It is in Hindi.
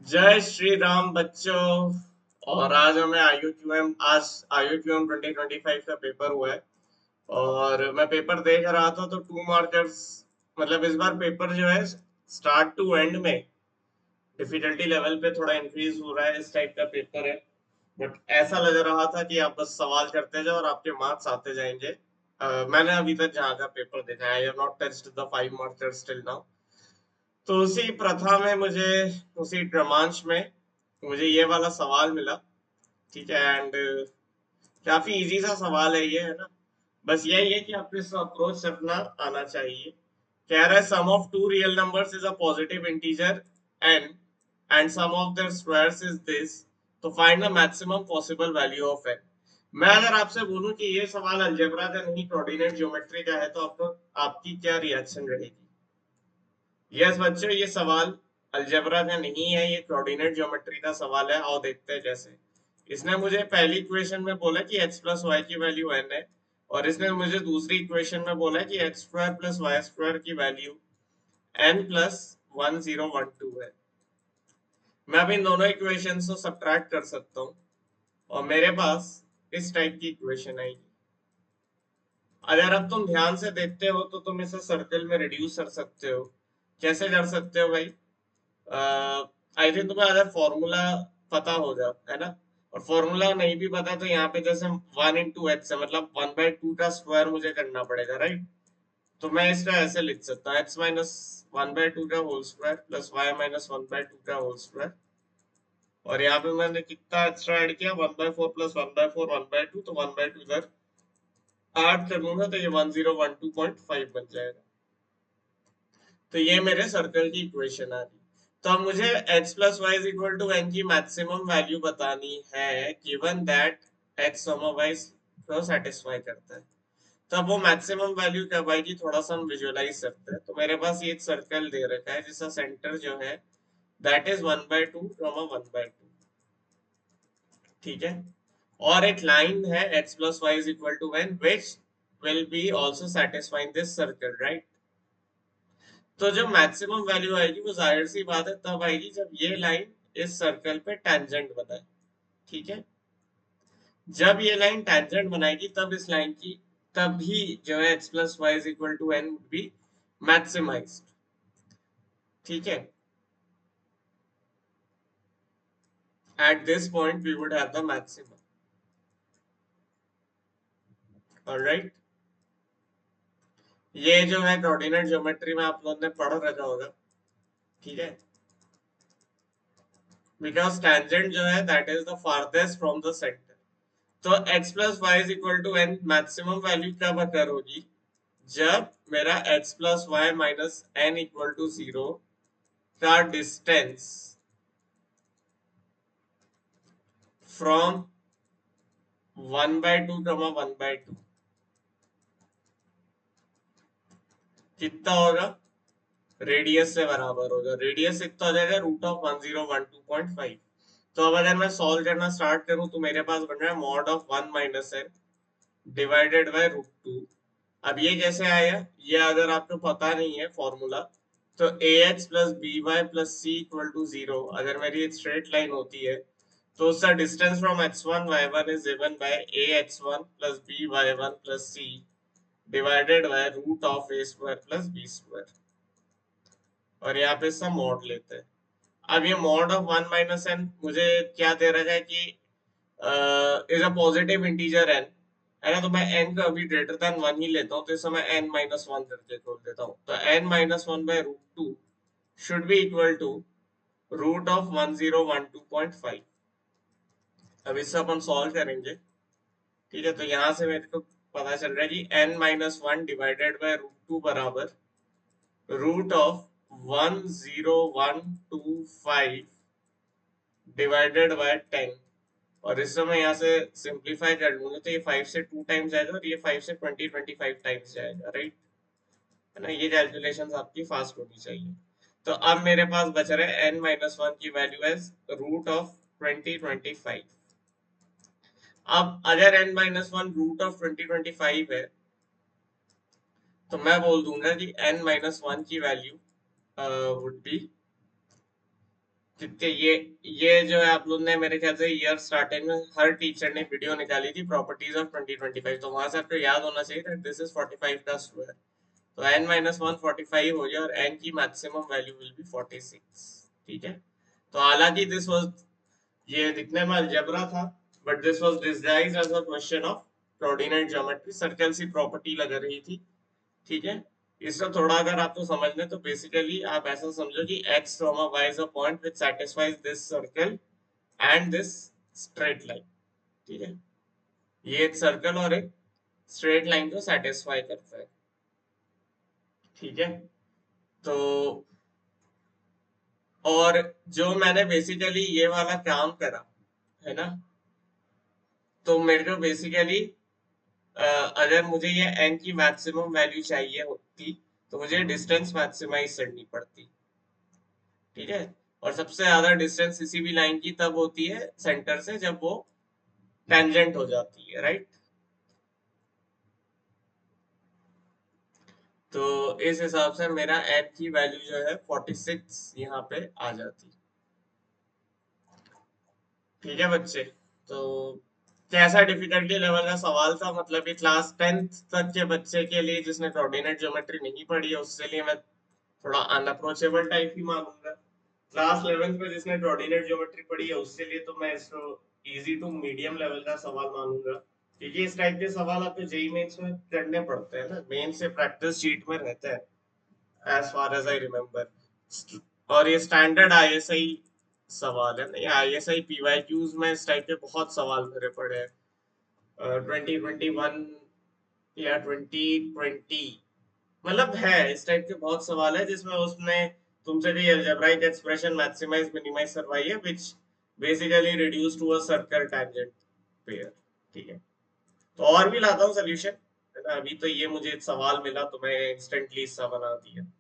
जय श्री राम बच्चों। और आज हमें आई यू क्यू एम 2025 का पेपर हुआ है। और मैं पेपर देख रहा था तो टू मार्कर्स, मतलब इस बार पेपर जो है स्टार्ट टू एंड में डिफिकल्टी लेवल पे थोड़ा इंक्रीज हो रहा है। इस टाइप का पेपर है। बट ऐसा लग रहा था कि आप बस सवाल करते जाओ और आपके मार्क्स आते जाएंगे। मैंने अभी तक जहाँ का पेपर देखा है, I have not touched the 5 markers till now. तो उसी प्रथा में मुझे, उसी क्रमांश में मुझे ये वाला सवाल मिला। ठीक है। एंड काफी इजी सा सवाल है ये, है ना। बस यही है कि आपको इस अप्रोच से अपना आना चाहिए। कह रहा है sum of two real numbers is a positive integer n and sum of their squares is this, तो find the maximum possible value of n। मैं अगर आपसे बोलूं कि ये सवाल अलजेब्रा का नहीं कोऑर्डिनेट ज्योमेट्री का है, तो आपको आपकी क्या रिएक्शन रहेगी? यस बच्चों, ये सवाल अलजेब्रा का नहीं है, ये कोऑर्डिनेट ज्योमेट्री का सवाल है। आओ देखते हैं कैसे। इसने मुझे पहली इक्वेशन में बोला कि x प्लस वाई की वैल्यू n है, और इसने मुझे दूसरी इक्वेशन में बोला कि x square plus y square की वैल्यू n प्लस 1012 है। मैं अब इन दोनों इक्वेशन को सब्ट्रैक्ट कर सकता हूँ और मेरे पास इस टाइप की इक्वेशन आएगी। अगर अब तुम ध्यान से देखते हो तो तुम इसे सर्कल में रिड्यूस कर सकते हो। कैसे कर सकते हो भाई? आई थिंक तुम्हें अगर फॉर्मूला पता होगा, है ना। और फॉर्मूला नहीं भी पता तो यहाँ पे जैसे 1 इंटू एक्स है, मतलब 1/2 का स्क्वायर मुझे करना पड़ेगा, राइट। तो मैं इसका ऐसे लिख सकता हूँ एक्स माइनस 1/2 का whole square plus y minus 1/2 का होल स्क्वायर। और यहाँ पे मैंने कितना एक्स्ट्रा ऐड किया, 1/4 प्लस 1/4 1/2, तो 1/2 इधर ऐड कर लूंगा तो ये 1012.5 बन जाएगा। तो ये मेरे सर्कल की इक्वेशन आ गई। तो अब मुझे x plus y is equal to n की मैक्सिमम वैल्यू बतानी है, गिवन दैट x वाई को सेटिस्फाई करता है। तो अब वो मैक्सिमम वैल्यू कब आएगी, थोड़ा सा हम विजुअलाइज करते हैं। तो मेरे पास ये एक सर्कल दे रखा है जिसका सेंटर जो है दैट इज 1/2 1/2। ठीक है। और एक लाइन है x plus y is equal to n which will be also satisfying this circle, right. तो जब मैक्सिमम वैल्यू आएगी वो जाहिर सी बात है तब आएगी जब ये लाइन इस सर्कल पे टेंजेंट बनाए। ठीक है। जब ये लाइन टेंजेंट बनाएगी तब इस लाइन की, तभी जो है x plus y is equal to n would be maximized. ठीक है। At this point we would have the maximum. Alright. ये जो है कोऑर्डिनेट ज्योमेट्री में आप लोगों ने पढ़ रखा होगा। ठीक है। बिकॉज टेंजेंट जो है that is the farthest from the center. तो x plus y is equal to n maximum value कब अकर होगी? जब मेरा x plus y minus n equal to 0 का डिस्टेंस फ्रॉम 1/2 1/2 कितना होगा? रेडियस से बराबर होगा। रेडियस कितना हो जाएगा? √1012.5। तो अब अगर मैं सॉल्व करना स्टार्ट करूं तो मेरे पास बन रहा है mod of 1 minus n divided by √2। अब ये कैसे आया, ये अगर आपको पता नहीं है फॉर्मूला, तो A X plus B Y plus C equal to 0 अगर मेरी एक स्ट्रेट लाइन होती है, तो उसका distance from x1 y1 is given by a x1 plus b y1 plus c divided by root of a square plus b square. और यहाँ पे सब मॉड लेते हैं। अब ये मॉड ऑफ 1 माइनस एन मुझे क्या दे रखा है कि is a positive integer n, है ना। तो मैं एन का अभी ग्रेटर देन 1 ही लेता हूँ, तो इस समय एन माइनस वन करके खोल देता हूँ। तो n minus one by √2 should be equal to root of 1012.5। अब इससे अपन सॉल्व करेंगे। ठीक है। तो यहाँ से मेरे को पता चल रहा है कि n minus one divided by √2 बराबर रूट ऑफ 10125 डिवाइडेड बाय 10। और इस समय यहाँ से सिंप्लीफाई कर लूंगा तो ये 5 से 2 टाइम्स जाएगा और ये 5 से 25 टाइम्स जाएगा, राइट। है ना। ये कैलकुलेशन आपकी फास्ट होनी चाहिए। तो अब मेरे पास बच रहा है n माइनस वन की वैल्यू एज रूट ऑफ 2025। अब अगर n minus one root of 2025 है, तो मैं बोल दूंगा कि n माइनस वन की वैल्यू वुड बी जितने ये जो है आप लोग ने मेरे ख्याल से ईयर स्टार्टिंग में हर टीचर ने वीडियो निकाली थी प्रॉपर्टीज ऑफ 2025, तो वहां से आपको याद होना चाहिए दैट दिस इज 45 का स्क्वायर। तो n माइनस वन 45 हो गया और n की मैक्सिमम वैल्यू विल बी 46। ठीक है, तो हालांकि दिस वाज, ये दिखने में अलजेब्रा था, but this was disguised as a question of coordinate geometry, circle सी प्रॉपर्टी लग रही थी। ठीक है, इसका थोड़ा अगर आपको समझना है तो बेसिकली आप ऐसा समझो कि x, y is a point which satisfies this circle and this straight line. ठीक है, ये एक सर्कल और एक स्ट्रेट लाइन को सेटिस्फाई करता है। ठीक है, तो और जो मैंने बेसिकली ये वाला काम करा है ना, तो मेरे को बेसिकली अगर मुझे ये n की मैक्सिमम वैल्यू चाहिए होती तो मुझे डिस्टेंस मैक्सिमाइज करनी पड़ती। ठीक है, और सबसे ज्यादा डिस्टेंस किसी भी लाइन की तब होती है सेंटर से जब वो टेंजेंट हो जाती है, राइट। तो इस हिसाब से मेरा n की वैल्यू जो है 46 यहाँ पे आ जाती। ठीक है बच्चे, तो कैसा डिफिकल्टी लेवल का सवाल था, मतलब कि क्लास 10th तक के बच्चे के लिए जिसने कोऑर्डिनेट ज्योमेट्री नहीं पढ़ी है उसके लिए मैं थोड़ा अनअप्रोचेबल टाइप ही मानूंगा। क्लास 11th में जिसने कोऑर्डिनेट ज्योमेट्री पढ़ी है उसके लिए तो मैं इसको इजी टू मीडियम लेवल का सवाल मानूंगा, क्योंकि इस टाइप के सवाल आपको जेई मेंस में करने पड़ते हैं ना, मेन से प्रैक्टिस शीट में रहते हैं as far as I remember. और ये स्टैंडर्ड आईएसआई सवाल है, नहीं आईएसआई पीवाईक्यूज में इस टाइप के बहुत सवाल भरे पड़े हैं। 2021 या 2020, मतलब है इस टाइप के बहुत सवाल है जिसमें उसने तुमसे भी अलजेब्राइक एक्सप्रेशन मैक्सिमाइज मिनिमाइज करवाई है which basically reduce to a circle tangent pair. ठीक है, तो और भी लाता हूँ सोल्यूशन, है ना, अभी तो ये मुझे एक सवाल मिला तो मैं इंस्टेंटली इसका बना दिया।